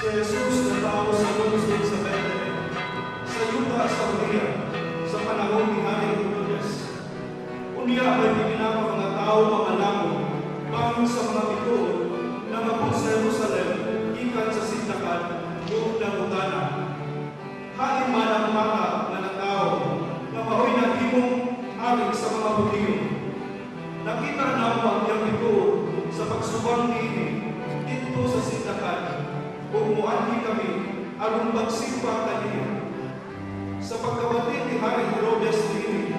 Jesus na tao sa lungsod sa Bethlehem, sa yuta sa Judea, sa panahon ni Hari Herodes. Unya ay pinaka mga tao mga lamon, bangin sa mga bituon, na mabot sa Jerusalem, ikan sa sindakan, yung nangutana. Hain man ang mga na tao, na mahoy na himong haring sa mga Hudyo. Nakita na ang yang bituon sa pagsubang niini, dito sa sindakan, umuanhi kami, aron magsimba kaniya. Sa pagkawati ni Hari Herodes niini,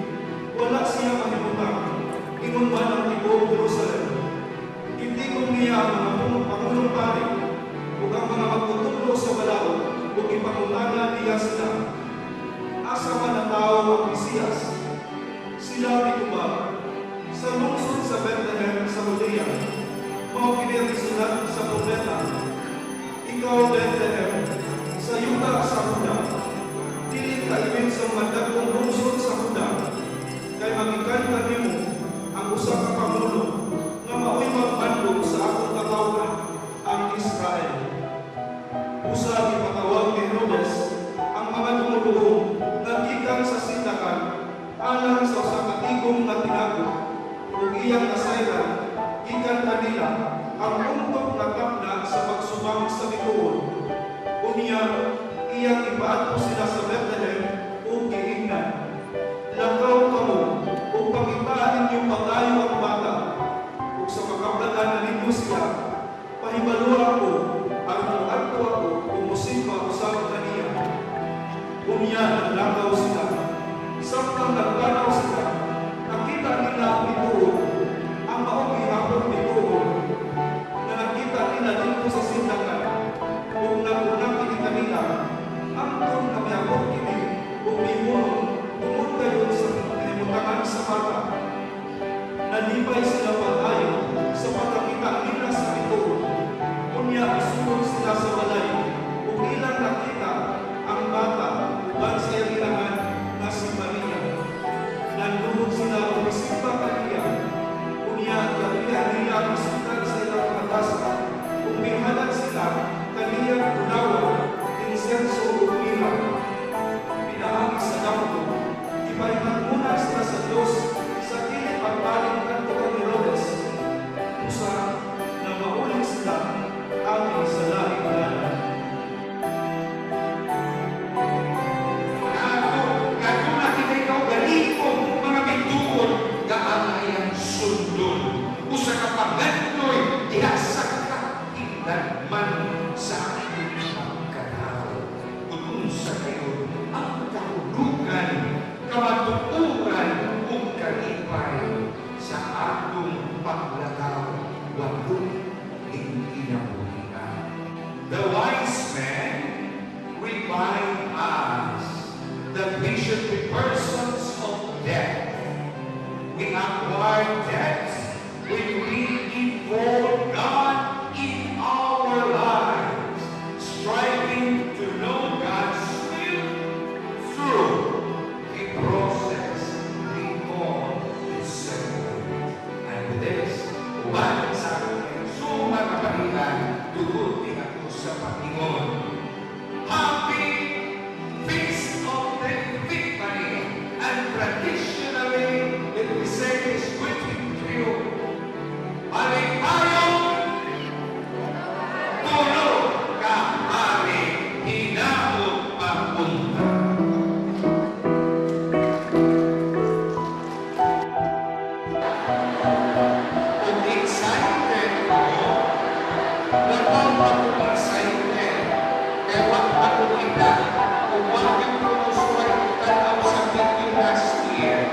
wala siya mahimutang, ingon man ang tibuok Jerusalem. Hindi kong niya ang mga pangulong pari, ug ang mga magtutulo sa balaod, ug ipangutana niya sila. Asa man ang tao ang Mesiyas? Sinabi ko ba, sa lungsod sa Bethlehem sa Judea, mao kini sulat sa propeta. Ikaw, Bethlehem, sa yuta sa Juda, dili ka ibig sa madagkong lungsod sa Juda, kay magikan kanimo ang usa ka pangulo nga mao'y magbandog sa akong katawhan, ang Israel. Usa gipatawag ni Herodes ang mga tumuluhong naggikan sa sindakan alang sa usa ka tigong nga tinago, ug iyang nasayran gikan kanila ang untok na tapna sa pagsubang sa bituon. Unya, iyang ipaadto sila sa Bethlehem ug giingnan. Lakaw kamo ug pangitaan ninyong pagayo ang bata, ug sa makablagan na ninyo sila, pahibalua ko, aron adto ako ug mosimba usab kaniya. Unya, naglakaw sila. Samtang nagpanaw sila, nakita nila ang bituon, ang maong ihapon bituon, na nakita nila dito sa sindakan, kung nagunang kini kanila, ang doon na miyabot kini, kung mihulong, tungod kayo sa kinimutangan sa bata. Nalipay sila pag-ayo sa pagkakita nila sa bituon. Kunya isunod sila sa balay, kung ilang nakita ang bata, uban sa ilangan na si Maria. Nandunod sila kung isimba kaniya. Kunya kaniya nila masukan sa ilang pagkasa. Kung mihalan sila, kaniyang unawan, insenso o mira. Pinahagi sa dampo, ipahingan muna sila sa Diyos sa kilid pagpaling kanto ng Herodes. Musa na mauling sila amin sa lahing lalan. Usa ka paglantoy, ihasa ka, tingnan man sa aking pagkatao. Kung sa kayo, ang kahulugan, kamatuturan, ug kalipay sa atong paglakaw, walong kinabuhian. The wise men remind us that we should be persons of death. We acquire debts when we involve God in our lives, striving to know God's will through a process we call discernment. And with this, uban sa aking sumang kapalihan, tugutin ako sa Panginoon. Happy Feast of the Epiphany, and traditionally it we say is greeting to you. Maligayong tulog ka, Hari, hinamot papunta. Kung excited ko, nagpang ako excited. Kaya wag ako kita, kung wag yung kumusuhay tanaw sa video last year.